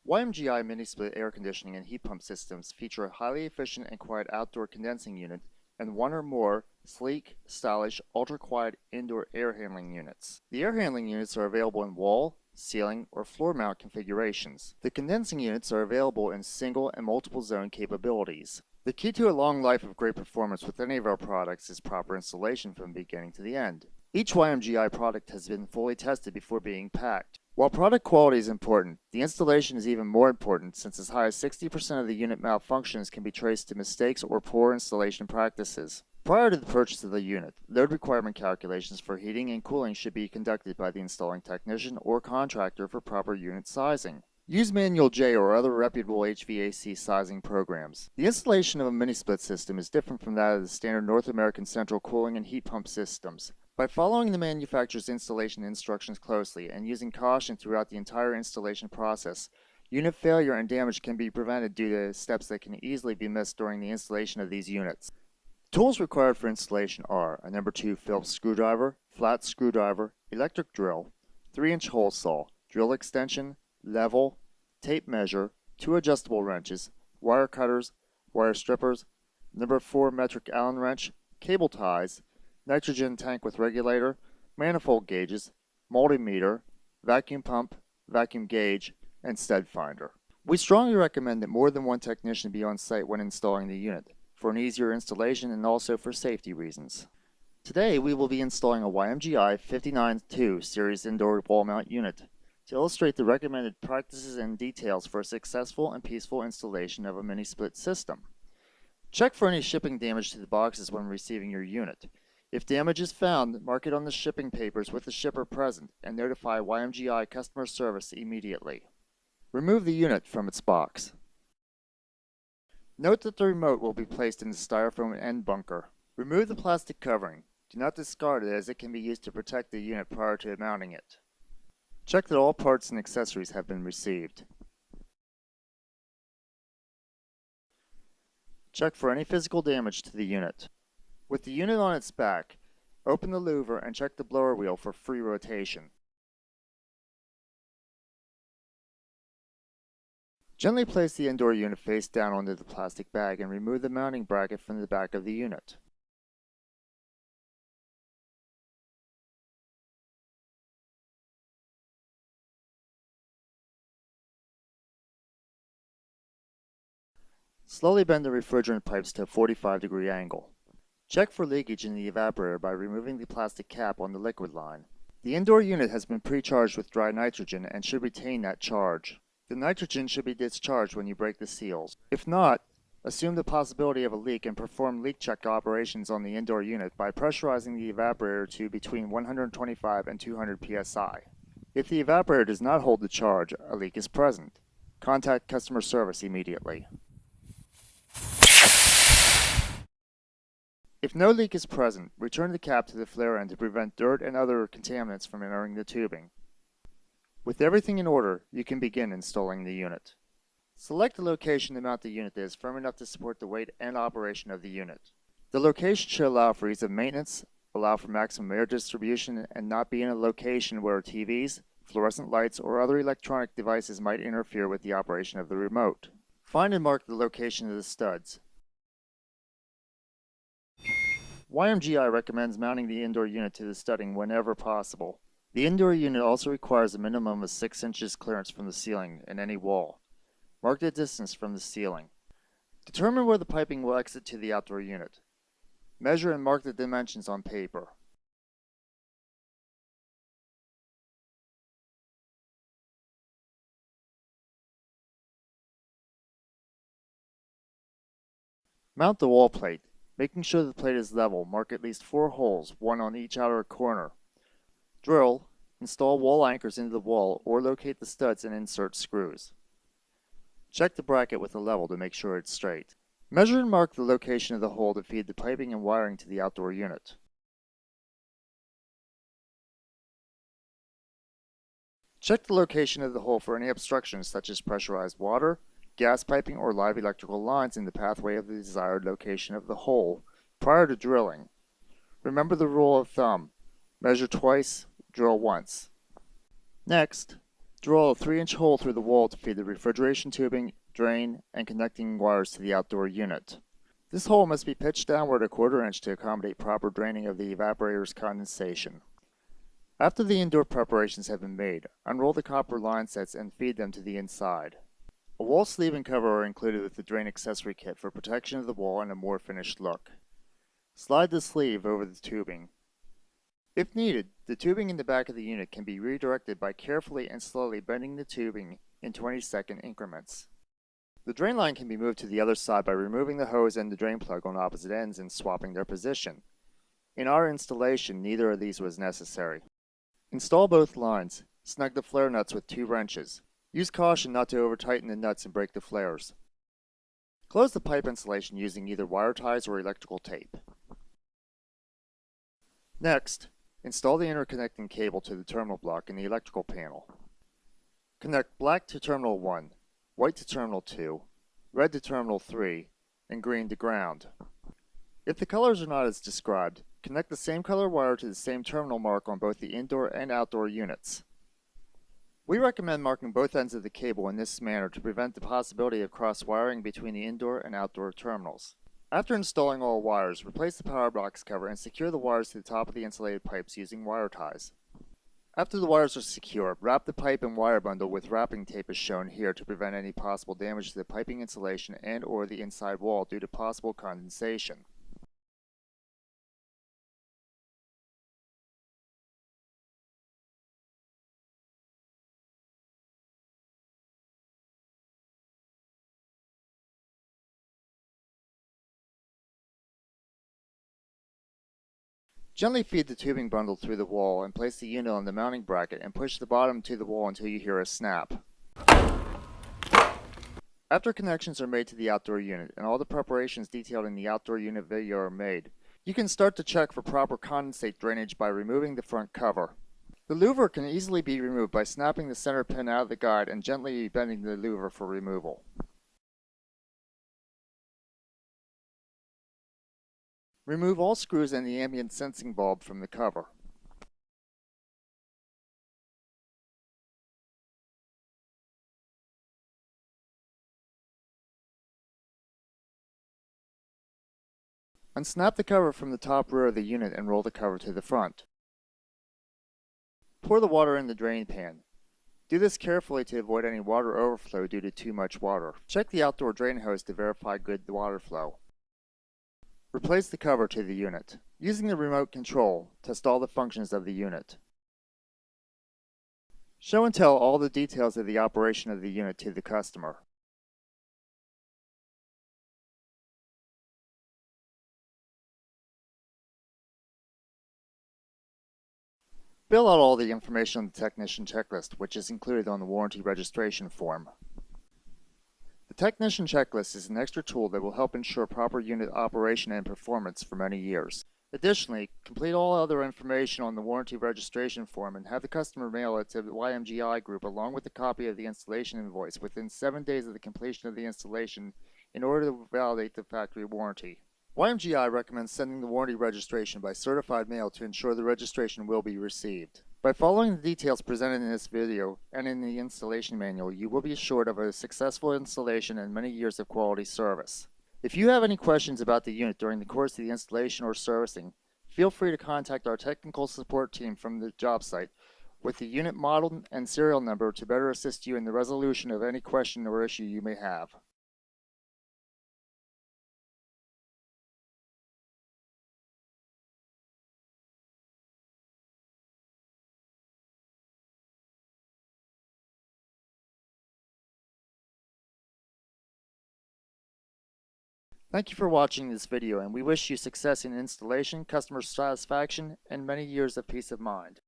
YMGI Mini Split air conditioning and heat pump systems feature a highly efficient and quiet outdoor condensing unit and one or more sleek, stylish, ultra-quiet indoor air handling units. The air handling units are available in wall, ceiling, or floor mount configurations. The condensing units are available in single and multiple zone capabilities. The key to a long life of great performance with any of our products is proper installation from the beginning to the end. Each YMGI product has been fully tested before being packed. While product quality is important, the installation is even more important since as high as 60% of the unit malfunctions can be traced to mistakes or poor installation practices. Prior to the purchase of the unit, load requirement calculations for heating and cooling should be conducted by the installing technician or contractor for proper unit sizing. Use Manual J or other reputable HVAC sizing programs. The installation of a mini split system is different from that of the standard North American central cooling and heat pump systems. By following the manufacturer's installation instructions closely and using caution throughout the entire installation process, unit failure and damage can be prevented due to steps that can easily be missed during the installation of these units. Tools required for installation are a No. 2 Phillips screwdriver, flat screwdriver, electric drill, 3-inch hole saw, drill extension, level, tape measure, 2 adjustable wrenches, wire cutters, wire strippers, No. 4 metric Allen wrench, cable ties, nitrogen tank with regulator, manifold gauges, multimeter, vacuum pump, vacuum gauge, and stud finder. We strongly recommend that more than one technician be on site when installing the unit, for an easier installation and also for safety reasons. Today we will be installing a YMGI 59-2 series indoor wall mount unit to illustrate the recommended practices and details for a successful and peaceful installation of a mini split system. Check for any shipping damage to the boxes when receiving your unit. If damage is found, mark it on the shipping papers with the shipper present and notify YMGI customer service immediately. Remove the unit from its box. Note that the remote will be placed in the styrofoam end bunker. Remove the plastic covering. Do not discard it as it can be used to protect the unit prior to mounting it. Check that all parts and accessories have been received. Check for any physical damage to the unit. With the unit on its back, open the louver and check the blower wheel for free rotation. Gently place the indoor unit face down onto the plastic bag and remove the mounting bracket from the back of the unit. Slowly bend the refrigerant pipes to a 45-degree angle. Check for leakage in the evaporator by removing the plastic cap on the liquid line. The indoor unit has been pre-charged with dry nitrogen and should retain that charge. The nitrogen should be discharged when you break the seals. If not, assume the possibility of a leak and perform leak check operations on the indoor unit by pressurizing the evaporator to between 125 and 200 psi. If the evaporator does not hold the charge, a leak is present. Contact customer service immediately. If no leak is present, return the cap to the flare end to prevent dirt and other contaminants from entering the tubing. With everything in order, you can begin installing the unit. Select the location to mount the unit that is firm enough to support the weight and operation of the unit. The location should allow for ease of maintenance, allow for maximum air distribution, and not be in a location where TVs, fluorescent lights, or other electronic devices might interfere with the operation of the remote. Find and mark the location of the studs. YMGI recommends mounting the indoor unit to the studding whenever possible. The indoor unit also requires a minimum of 6 inches clearance from the ceiling in any wall. Mark the distance from the ceiling. Determine where the piping will exit to the outdoor unit. Measure and mark the dimensions on paper. Mount the wall plate. Making sure the plate is level, mark at least 4 holes, one on each outer corner. Drill, install wall anchors into the wall, or locate the studs and insert screws. Check the bracket with a level to make sure it's straight. Measure and mark the location of the hole to feed the piping and wiring to the outdoor unit. Check the location of the hole for any obstructions such as pressurized water, gas piping, or live electrical lines in the pathway of the desired location of the hole prior to drilling. Remember the rule of thumb: measure twice, drill once. Next, Drill a 3-inch hole through the wall to feed the refrigeration tubing, drain, and connecting wires to the outdoor unit. This hole must be pitched downward a 1/4 inch to accommodate proper draining of the evaporator's condensation. After the indoor preparations have been made, unroll the copper line sets and feed them to the inside. A wall sleeve and cover are included with the drain accessory kit for protection of the wall and a more finished look. Slide the sleeve over the tubing. If needed, the tubing in the back of the unit can be redirected by carefully and slowly bending the tubing in 20-second increments. The drain line can be moved to the other side by removing the hose and the drain plug on opposite ends and swapping their position. In our installation, neither of these was necessary. Install both lines. Snug the flare nuts with 2 wrenches. Use caution not to over-tighten the nuts and break the flares. Close the pipe insulation using either wire ties or electrical tape. Next, install the interconnecting cable to the terminal block in the electrical panel. Connect black to terminal 1, white to terminal 2, red to terminal 3, and green to ground. If the colors are not as described, connect the same color wire to the same terminal mark on both the indoor and outdoor units. We recommend marking both ends of the cable in this manner to prevent the possibility of cross-wiring between the indoor and outdoor terminals. After installing all wires, replace the power box cover and secure the wires to the top of the insulated pipes using wire ties. After the wires are secure, wrap the pipe and wire bundle with wrapping tape as shown here to prevent any possible damage to the piping insulation and/or the inside wall due to possible condensation. Gently feed the tubing bundle through the wall and place the unit on the mounting bracket and push the bottom to the wall until you hear a snap. After connections are made to the outdoor unit and all the preparations detailed in the outdoor unit video are made, you can start to check for proper condensate drainage by removing the front cover. The louver can easily be removed by snapping the center pin out of the guide and gently bending the louver for removal. Remove all screws and the ambient sensing bulb from the cover. Unsnap the cover from the top rear of the unit and roll the cover to the front. Pour the water in the drain pan. Do this carefully to avoid any water overflow due to too much water. Check the outdoor drain hose to verify good water flow. Replace the cover to the unit. Using the remote control, test all the functions of the unit. Show and tell all the details of the operation of the unit to the customer. Fill out all the information on the technician checklist, which is included on the warranty registration form. The technician checklist is an extra tool that will help ensure proper unit operation and performance for many years. Additionally, complete all other information on the warranty registration form and have the customer mail it to the YMGI Group along with a copy of the installation invoice within 7 days of the completion of the installation in order to validate the factory warranty. YMGI recommends sending the warranty registration by certified mail to ensure the registration will be received. By following the details presented in this video and in the installation manual, you will be assured of a successful installation and many years of quality service. If you have any questions about the unit during the course of the installation or servicing, feel free to contact our technical support team from the job site with the unit model and serial number to better assist you in the resolution of any question or issue you may have. Thank you for watching this video, and we wish you success in installation, customer satisfaction, and many years of peace of mind.